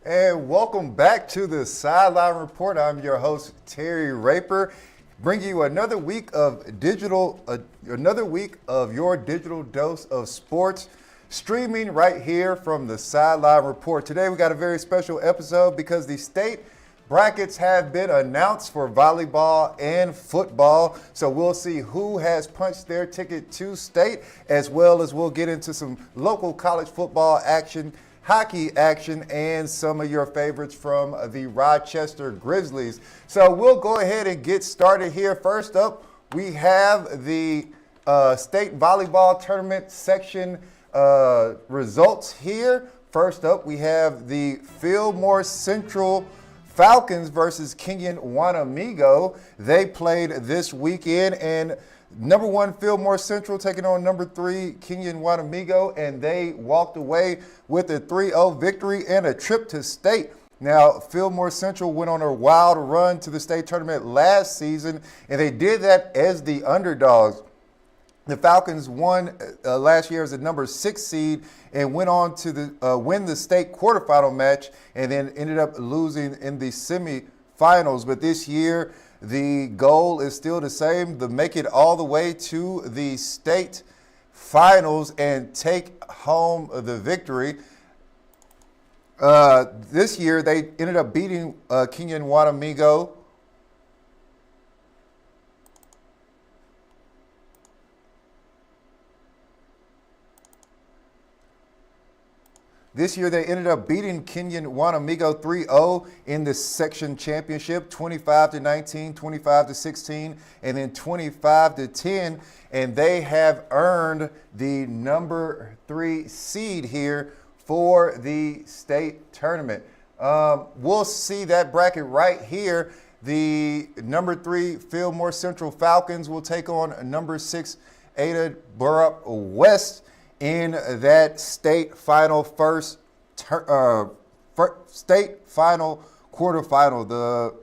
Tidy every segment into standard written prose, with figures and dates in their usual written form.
And welcome back to the Sideline Report. I'm your host, Terry Raper, bringing you another week of your digital dose of sports, streaming right here from the Sideline Report. Today we got a very special episode because the state brackets have been announced for volleyball and football. So we'll see who has punched their ticket to state, as well as we'll get into some local college football action, hockey action, and some of your favorites from the Rochester Grizzlies. So we'll go ahead and get started here. First up, we have the state volleyball tournament section results here. First up, we have the Fillmore Central Falcons versus Kenyon Wanamigo. They played this weekend, and number 1 Fillmore Central taking on number 3 Kenyon Wanamigo, and they walked away with a 3-0 victory and a trip to state. Now, Fillmore Central went on a wild run to the state tournament last season, and they did that as the underdogs. The Falcons won last year as the number 6 seed and went on to win the state quarterfinal match, and then ended up losing in the semifinals. But this year, the goal is still the same, to make it all the way to the state finals and take home the victory. This year, they ended up beating Kenyon Wanamigo. This year, they ended up beating Kenyon Wanamigo 3-0 in the section championship, 25-19, 25-16, and then 25-10. And they have earned the number 3 seed here for the state tournament. We'll see that bracket right here. The number 3 Fillmore Central Falcons will take on number 6 Ada Burrup West in that state final state final quarterfinal. The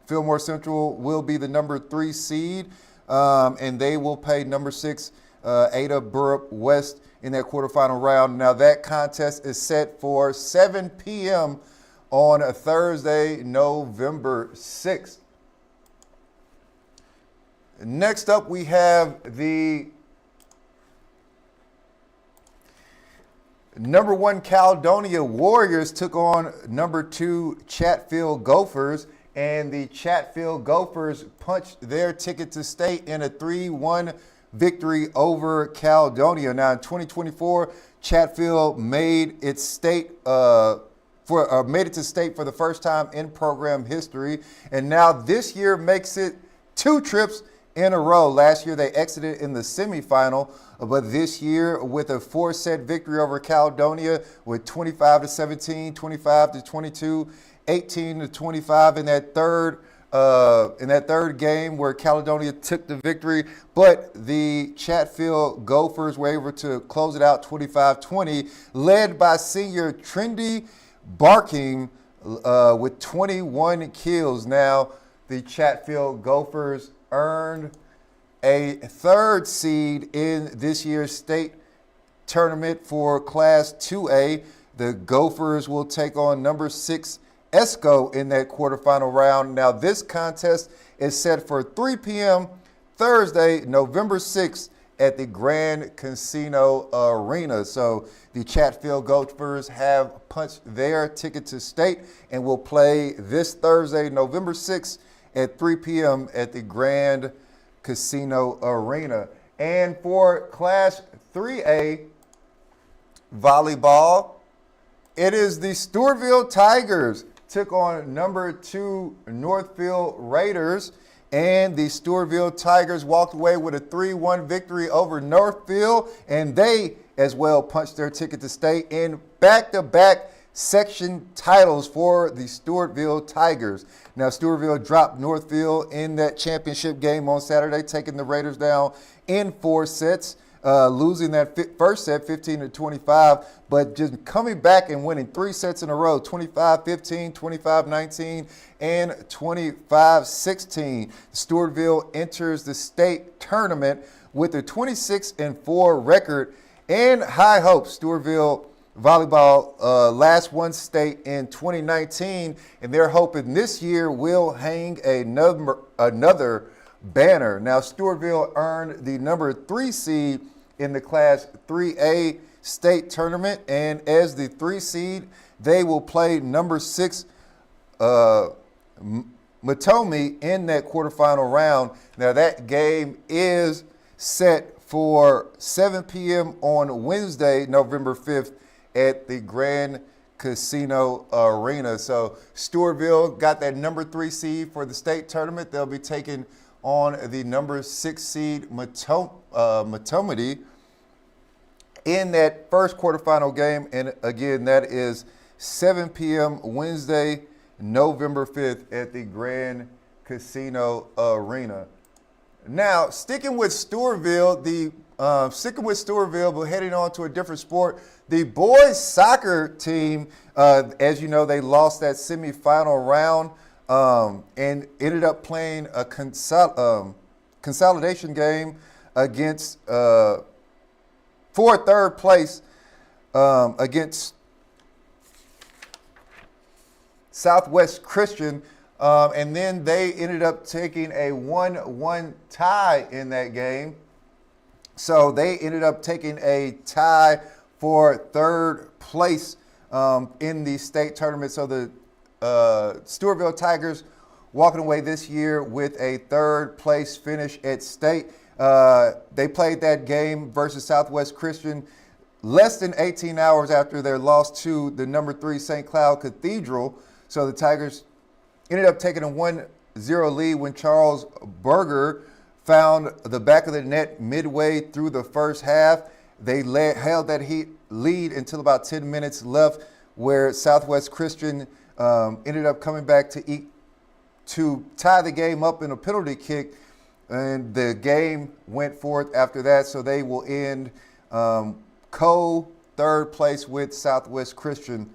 Fillmore Central will be the number 3 seed, and they will play number 6 Ada Burrup West in that quarterfinal round. Now that contest is set for 7 p.m. on a Thursday, November 6th. Next up, we have the number 1 Caledonia Warriors took on number 2 Chatfield Gophers, and the Chatfield Gophers punched their ticket to state in a 3-1 victory over Caledonia. Now in 2024, Chatfield made it to state for the first time in program history, and now this year makes it 2 trips in a row. Last year they exited in the semifinal, but this year with a 4-set victory over Caledonia with 25-17, 25-22, 18-25 in that third game where Caledonia took the victory. But the Chatfield Gophers were able to close it out 25-20, led by senior Trendy Barking with 21 kills. Now the Chatfield Gophers earned a 3rd seed in this year's state tournament for Class 2A. The Gophers will take on number 6 Esco in that quarterfinal round. Now this contest is set for 3 p.m. Thursday, November 6th at the Grand Casino Arena. So the Chatfield Gophers have punched their ticket to state and will play this Thursday, November 6th at 3 p.m. at the Grand Casino Arena. And for Class 3A volleyball, it is the Stewartville Tigers took on number 2 Northfield Raiders, and the Stewartville Tigers walked away with a 3-1 victory over Northfield, and they as well punched their ticket to state in back-to-back section titles for the Stewartville Tigers. Now, Stewartville dropped Northfield in that championship game on Saturday, taking the Raiders down in 4 sets. losing that first set 15-25, but just coming back and winning 3 sets in a row, 25-15, 25-19, and 25-16. Stewartville enters the state tournament with a 26-4 record and high hopes. Stewartville volleyball last won state in 2019, and they're hoping this year will hang another banner. Now, Stewartville earned the number 3 seed in the Class 3A state tournament, and as the 3 seed, they will play number 6 Matomie in that quarterfinal round. Now, that game is set for 7 p.m. on Wednesday, November 5th at the Grand Casino Arena. So Stewartville got that number 3 seed for the state tournament. They'll be taking on the number 6 seed Matomie in that first quarterfinal game. And again, that is 7 p.m. Wednesday, November 5th at the Grand Casino Arena. Now, sticking with Stewartville, but heading on to a different sport, the boys soccer team, as you know, they lost that semifinal round and ended up playing a consolidation game against for third place against Southwest Christian. And then they ended up taking a 1-1 tie in that game. So they ended up taking a tie for third place in the state tournament. So the Stewartville Tigers walking away this year with a third place finish at state. They played that game versus Southwest Christian less than 18 hours after their loss to the number 3 St. Cloud Cathedral. So the Tigers ended up taking a 1-0 lead when Charles Berger found the back of the net midway through the first half. They held that lead until about 10 minutes left, where Southwest Christian ended up coming back to tie the game up in a penalty kick, and the game went forth after that. So they will end co-third place with Southwest Christian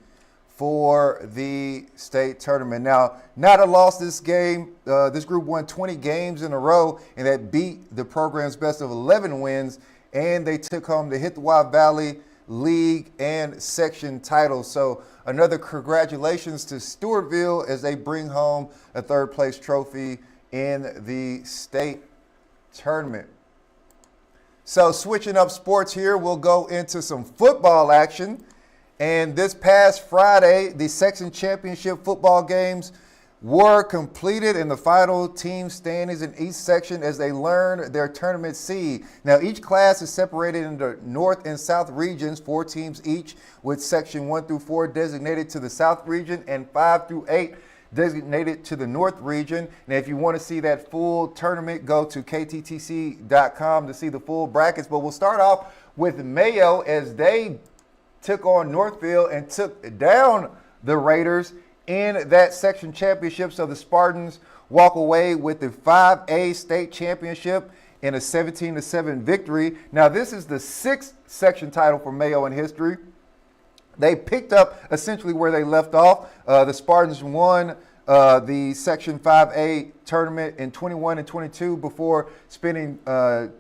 for the state tournament. Now, not a loss this game. This group won 20 games in a row, and that beat the program's best of 11 wins, and they took home the Hittawah Valley League and section titles. So another congratulations to Stewartville as they bring home a third place trophy in the state tournament. So switching up sports here, we'll go into some football action. And this past Friday, the section championship football games were completed in the final team standings in each section as they learn their tournament seed. Now, each class is separated into North and South regions, 4 teams each, with section 1 through 4 designated to the South region and 5 through 8 designated to the North region. And if you want to see that full tournament, go to kttc.com to see the full brackets. But we'll start off with Mayo as they took on Northfield and took down the Raiders in that section championship. So the Spartans walk away with the 5A state championship in a 17-7 victory. Now, this is the 6th section title for Mayo in history. They picked up essentially where they left off. The Spartans won the Section 5A tournament in 21 and 22 before spending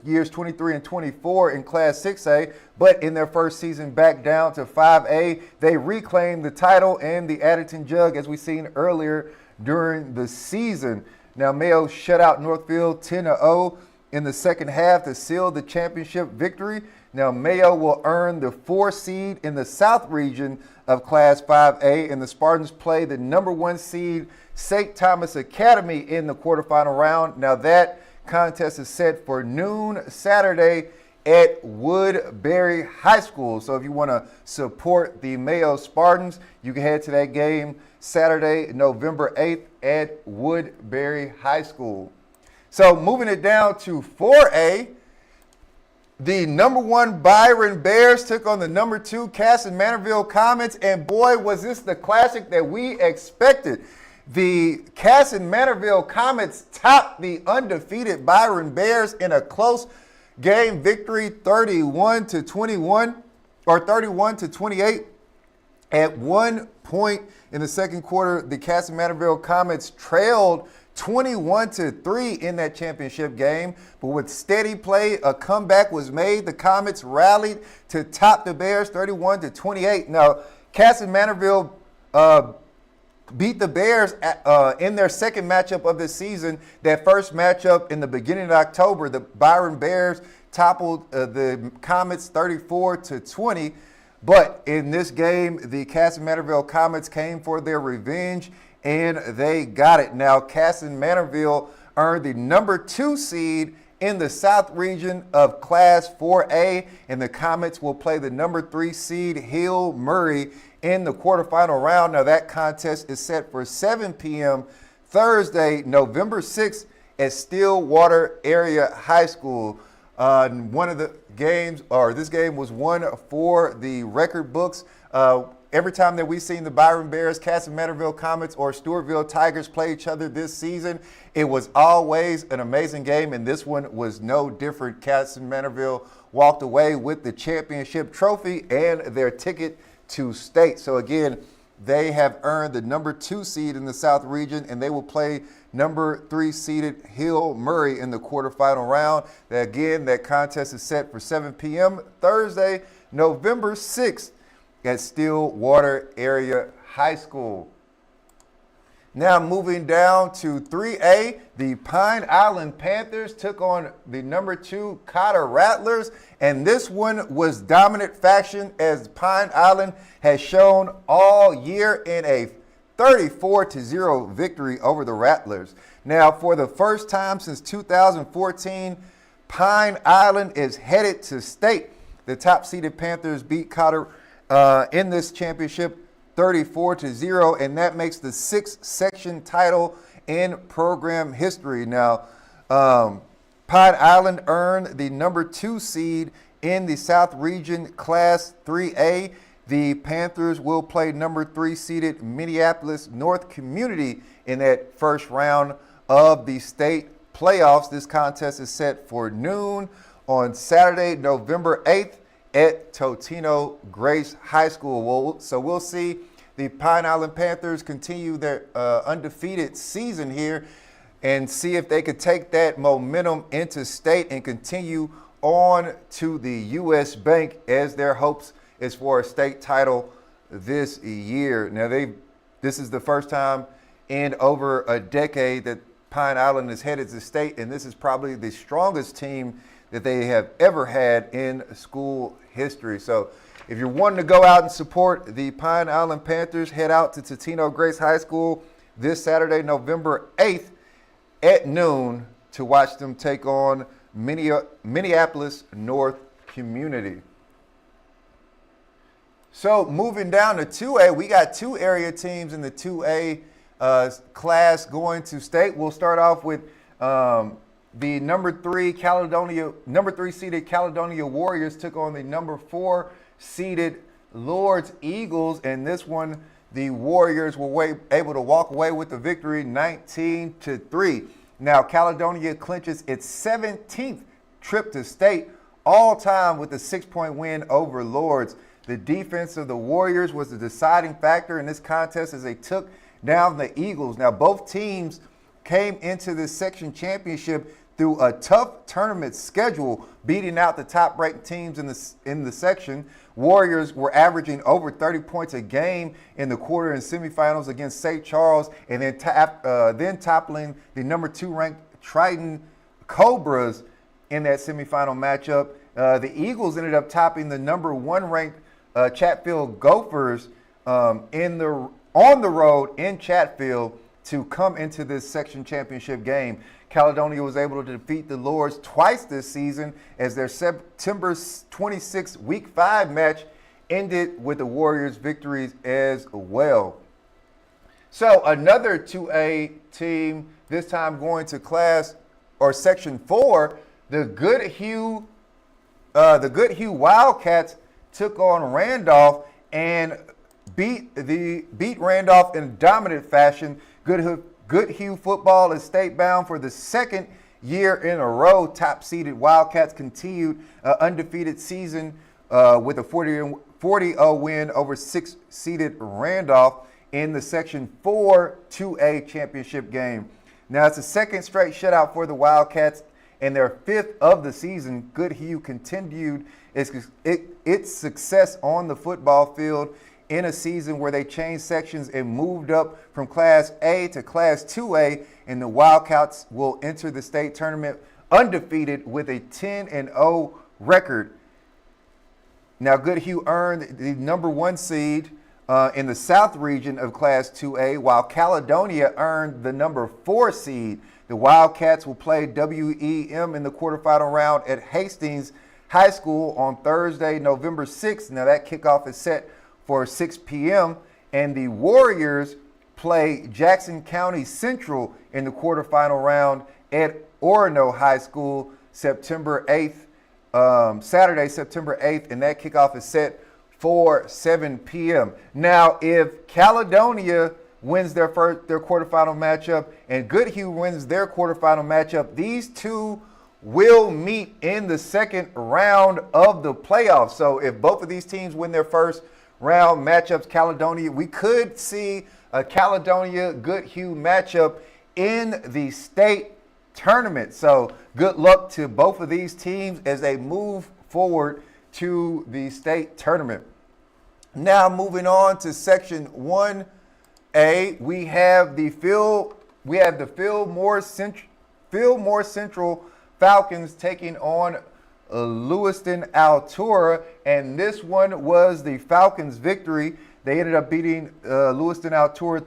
years 23 and 24 in Class 6A. But in their first season back down to 5A, they reclaimed the title and the Addington Jug, as we've seen earlier during the season. Now, Mayo shut out Northfield 10-0 in the second half to seal the championship victory. Now, Mayo will earn the 4 seed in the South region of Class 5A, and the Spartans play the number 1 seed St. Thomas Academy in the quarterfinal round. Now, that contest is set for noon Saturday at Woodbury High School. So if you want to support the Mayo Spartans, you can head to that game Saturday, November 8th at Woodbury High School. So moving it down to 4A, the number 1 Byron Bears took on the number 2 Casson Manorville Comets, and boy, was this the classic that we expected. The Casson Manorville Comets topped the undefeated Byron Bears in a close game victory 31-21 or 31-28. At one point in the second quarter, the Casamantaville Comets trailed 21-3 in that championship game, but with steady play, a comeback was made. The Comets rallied to top the Bears 31-28. Now, Casamantaville beat the Bears in their second matchup of the season. That first matchup in the beginning of October, the Byron Bears toppled the Comets 34-20. But in this game, the Casamantaville Comets came for their revenge, and they got it. Now, Casamantaville earned the number 2 seed in the South region of Class 4A, and the Comets will play the number 3 seed Hill Murray in the quarterfinal round. Now, that contest is set for 7 p.m. Thursday, November 6th at Stillwater Area High School. One of the games, or this game was one for the record books. Every time that we've seen the Byron Bears, Casamantaville Comets, or Stewartville Tigers play each other this season, it was always an amazing game, and this one was no different. Casamantaville walked away with the championship trophy and their ticket to state. So again, they have earned the number 2 seed in the South region, and they will play number 3 seeded Hill Murray in the quarterfinal round. Again, that contest is set for 7 p.m. Thursday, November 6th at Stillwater Area High School. Now moving down to 3A, the Pine Island Panthers took on the number 2 Cotter Rattlers, and this one was dominant fashion as Pine Island has shown all year in a 34-0 victory over the Rattlers. Now, for the first time since 2014, Pine Island is headed to state. The top-seeded Panthers beat Cotter in this championship 34-0, and that makes the 6th section title in program history. Now, Pine Island earned the number 2 seed in the South Region Class 3A. The Panthers will play number 3 seeded Minneapolis North Community in that first round of the state playoffs. This contest is set for noon on Saturday, November 8th at Totino Grace High School. So we'll see the Pine Island Panthers continue their undefeated season here and see if they could take that momentum into state and continue on to the U.S. Bank as their hopes is for a state title this year. Now, this is the first time in over a decade that Pine Island is headed to state, and this is probably the strongest team that they have ever had in school history. So if you're wanting to go out and support the Pine Island Panthers, head out to Totino Grace High School this Saturday, November 8th at noon to watch them take on Minneapolis North Community. So moving down to 2A, we got 2 area teams in the 2A class going to state. We'll start off with the number 3 seeded Caledonia Warriors took on the number 4 seeded Lords Eagles, and this one the Warriors were able to walk away with the victory 19-3. Now Caledonia clinches its 17th trip to state all time with a 6-point win over Lords. The defense of the Warriors was the deciding factor in this contest as they took down the Eagles. Now, both teams came into this section championship through a tough tournament schedule, beating out the top-ranked teams in the section. Warriors were averaging over 30 points a game in the quarter and semifinals against St. Charles, and then toppling the number 2 ranked Triton Cobras in that semifinal matchup. The Eagles ended up topping the number 1 ranked Chatfield Gophers on the road in Chatfield to come into this section championship game. Caledonia was able to defeat the Lords twice this season as their September 26th Week 5 match ended with the Warriors' victories as well. So another 2A team, this time going to class or section 4, the Goodhue Wildcats took on Randolph and beat Randolph in dominant fashion. Goodhue football is state bound for the second year in a row. Top-seeded Wildcats continued an undefeated season with a 40-0 win over 6th-seeded Randolph in the Section 4 2A championship game. Now, it's the second straight shutout for the Wildcats and their 5th of the season. Goodhue continued its success on the football field in a season where they changed sections and moved up from Class A to Class 2A, and the Wildcats will enter the state tournament undefeated with a 10-0 record. Now, Goodhue earned the number 1 seed in the South region of Class 2A, while Caledonia earned the number 4 seed. The Wildcats will play WEM in the quarterfinal round at Hastings High School on Thursday, November 6th. Now, that kickoff is set for 6 p.m., and the Warriors play Jackson County Central in the quarterfinal round at Orono High School September 8th, Saturday, September 8th, and that kickoff is set for 7 p.m. Now, if Caledonia wins their quarterfinal matchup and Goodhue wins their quarterfinal matchup, these two will meet in the second round of the playoffs. So if both of these teams win their first round matchups, Caledonia, we could see a Caledonia-Goodhue matchup in the state tournament. So good luck to both of these teams as they move forward to the state tournament. Now moving on to Section 1A, we have the Fillmore Central Falcons taking on Lewiston Altura, and this one was the Falcons' victory. They ended up beating Lewiston Altura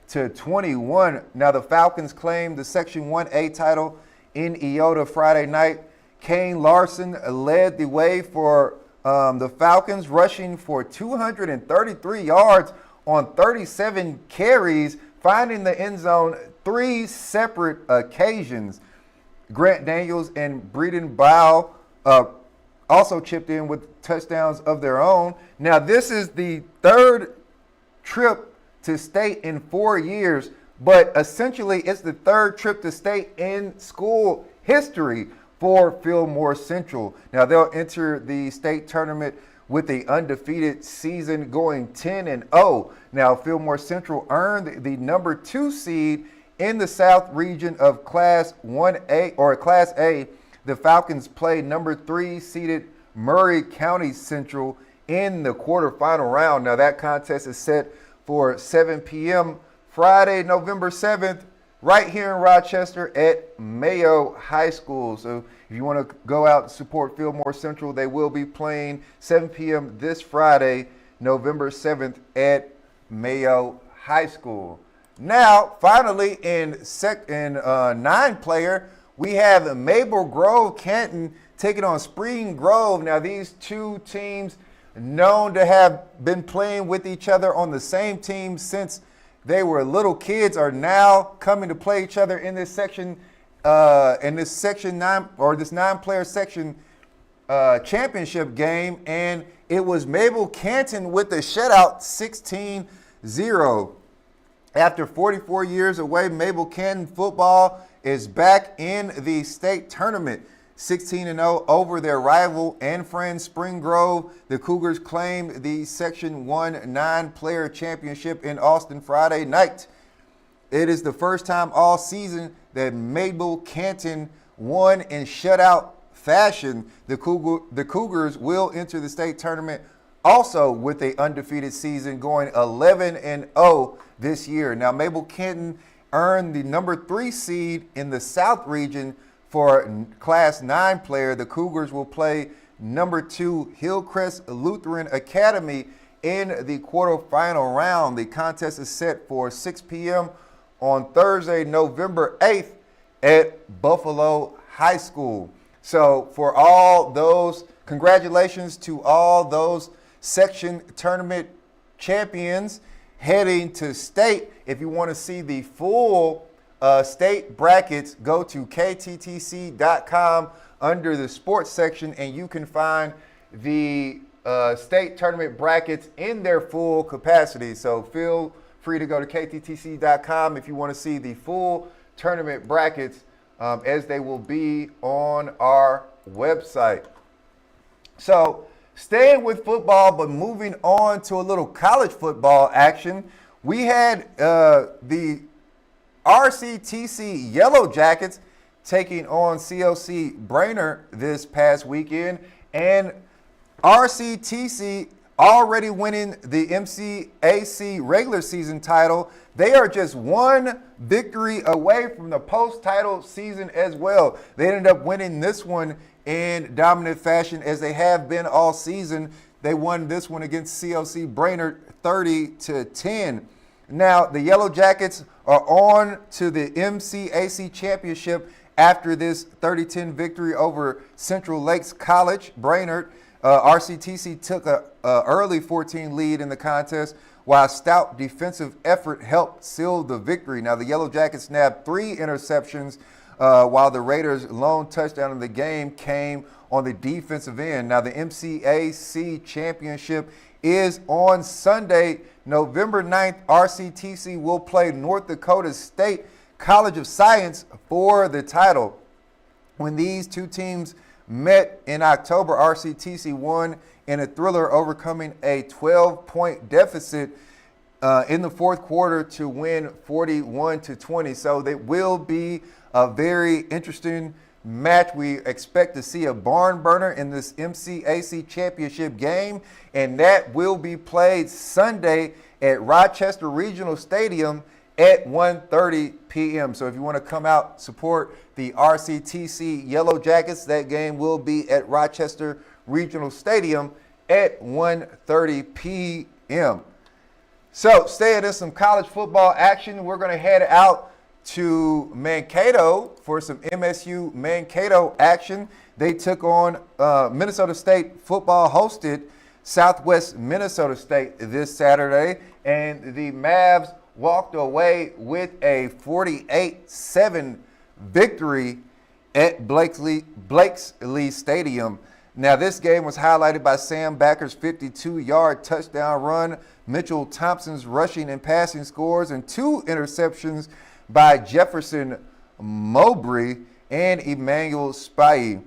34-21. Now the Falcons claimed the Section 1A title in Eota Friday night. Kane Larson led the way for the Falcons, rushing for 233 yards on 37 carries, finding the end zone 3 separate occasions. Grant Daniels and Breeden Bow also chipped in with touchdowns of their own. Now, this is the 3rd trip to state in 4 years, but essentially it's the 3rd trip to state in school history for Fillmore Central. Now, they'll enter the state tournament with the undefeated season going 10-0. Now, Fillmore Central earned the number 2 seed in the South region of Class 1A or Class A. The Falcons play number 3 seeded Murray County Central in the quarterfinal round. Now that contest is set for 7 p.m. Friday, November 7th, right here in Rochester at Mayo High School. So if you want to go out and support Fillmore Central, they will be playing 7 p.m. this Friday, November 7th at Mayo High School. Now, finally, in 9-player, we have Maple Grove Canton taking on Spring Grove. Now, these two teams known to have been playing with each other on the same team since they were little kids are now coming to play each other in this section, this 9-player section championship game, and it was Maple Canton with the shutout 16-0. After 44 years away, Maple Canton football is back in the state tournament, 16-0 over their rival and friend Spring Grove. The Cougars claimed the Section 1 9-player championship in Austin Friday night. It is the first time all season that Maple Canton won in shutout fashion. The Cougars will enter the state tournament also with an undefeated season going 11-0 this year. Now, Maple Canton earned the number 3 seed in the South region for Class 9-player. The Cougars will play number 2 Hillcrest Lutheran Academy in the quarterfinal round. The contest is set for 6 p.m. on Thursday, November 8th at Buffalo High School. So for all those, congratulations to all those section tournament champions heading to state. If you want to see the full state brackets, go to kttc.com under the sports section, and you can find the state tournament brackets in their full capacity. So feel free to go to kttc.com if you want to see the full tournament brackets as they will be on our website. So staying with football, but moving on to a little college football action, we had the RCTC Yellowjackets taking on CLC Brainerd this past weekend, and RCTC already winning the MCAC regular season title. They are just one victory away from the post-title season as well. They ended up winning this one in dominant fashion as they have been all season. They won this one against CLC Brainerd 30-10. Now, the Yellowjackets are on to the MCAC championship after this 30-10 victory over Central Lakes College, Brainerd. RCTC took an early 14 lead in the contest, while a stout defensive effort helped seal the victory. Now, the Yellowjackets snapped 3 interceptions, while the Raiders' lone touchdown in the game came on the defensive end. Now, the MCAC championship is on Sunday, November 9th. RCTC will play North Dakota State College of Science for the title. When these two teams met in October, RCTC won in a thriller, overcoming a 12-point deficit in the fourth quarter to win 41-20. So that will be a very interesting match. We expect to see a barn burner in this MCAC championship game, and that will be played Sunday at Rochester Regional Stadium at 1:30 p.m. So if you want to come out, support the RCTC Yellowjackets, that game will be at Rochester Regional Stadium at 1:30 p.m. So staying in some college football action, we're going to head out to Mankato for some MSU-Mankato action. They took on Minnesota State football hosted Southwest Minnesota State this Saturday, and the Mavs walked away with a 48-7 victory at Blakesley Stadium. Now, this game was highlighted by Sam Backer's 52-yard touchdown run, Mitchell Thompson's rushing and passing scores, and 2 interceptions by Jefferson Mowbray and Emmanuel Spivey.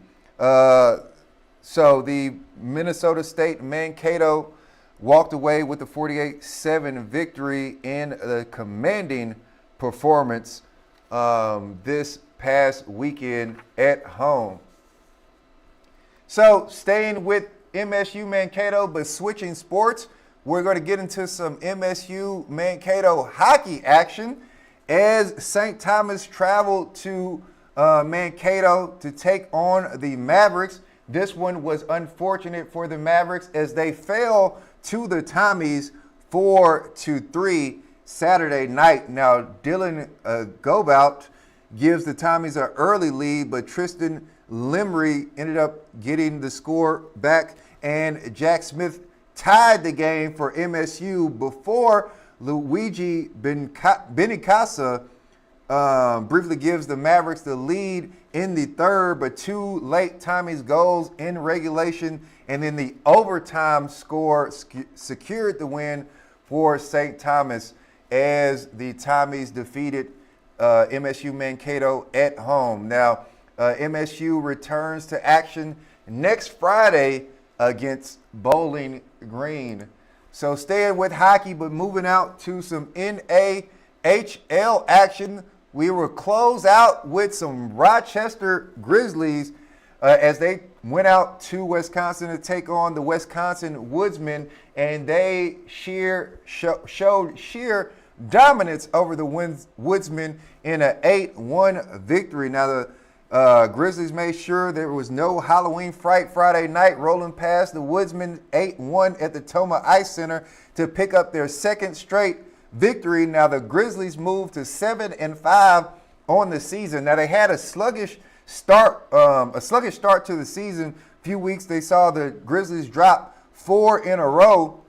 So the Minnesota State Mankato walked away with the 48-7 victory in a commanding performance this past weekend at home. So staying with MSU-Mankato, but switching sports, we're going to get into some MSU-Mankato hockey action as St. Thomas traveled to Mankato to take on the Mavericks. This one was unfortunate for the Mavericks as they fell to the Tommies 4-3 Saturday night. Now, Dylan Gobout gives the Tommies an early lead, but Tristan Limry ended up getting the score back, and Jack Smith tied the game for MSU before Luigi Benicasa briefly gives the Mavericks the lead in the third, but 2 late Tommies goals in regulation and then the overtime score secured the win for St. Thomas as the Tommies defeated MSU-Mankato at home. Now, MSU returns to action next Friday against Bowling Green. So staying with hockey, but moving out to some NAHL action, we will close out with some Rochester Grizzlies as they went out to Wisconsin to take on the Wisconsin Woodsmen, and they showed sheer dominance over the Woodsmen in an 8-1 victory. Now, the Grizzlies made sure there was no Halloween fright Friday night, rolling past the Woodsmen 8-1 at the Toma Ice Center to pick up their second straight victory. Now, the Grizzlies moved to 7-5 on the season. Now, they had a sluggish start to the season. A few weeks they saw the Grizzlies drop 4 in a row,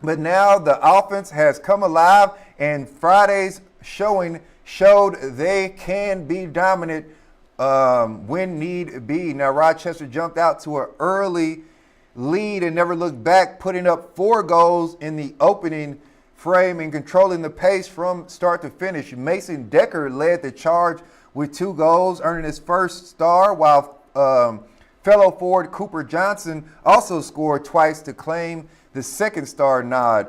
but now the offense has come alive, and Friday's showing showed they can be dominant when need be. Now, Rochester jumped out to an early lead and never looked back, putting up 4 goals in the opening frame and controlling the pace from start to finish. Mason Decker led the charge with 2 goals, earning his first star, while fellow forward Cooper Johnson also scored twice to claim the second star nod.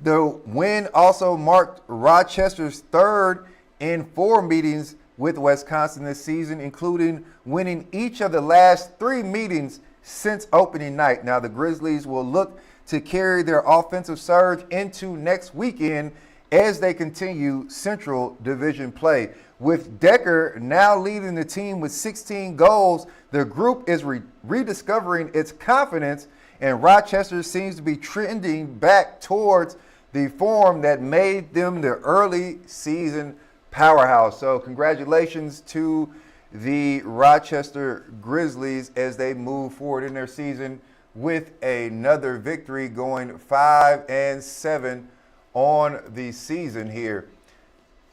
The win also marked Rochester's third in 4 meetings with Wisconsin this season, including winning each of the last 3 meetings since opening night. Now, the Grizzlies will look to carry their offensive surge into next weekend as they continue Central Division play. With Decker now leading the team with 16 goals, the group is rediscovering its confidence, and Rochester seems to be trending back towards the form that made them the early season powerhouse. So congratulations to the Rochester Grizzlies as they move forward in their season with another victory, going 5-7 on the season here.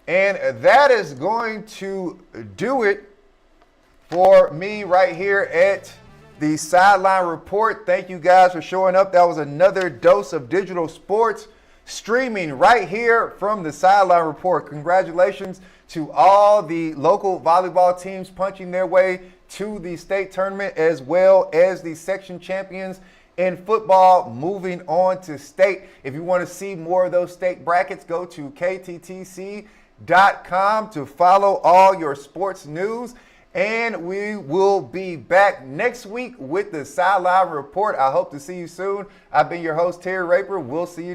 And that is going to do it for me right here at the Sideline Report. Thank you guys for showing up. That was another dose of digital sports streaming right here from the Sideline Report. Congratulations to all the local volleyball teams punching their way to the state tournament, as well as the section champions in football moving on to state. If you want to see more of those state brackets, go to KTTC.com to follow all your sports news. And we will be back next week with the Sideline Report. I hope to see you soon. I've been your host, Terry Raper. We'll see you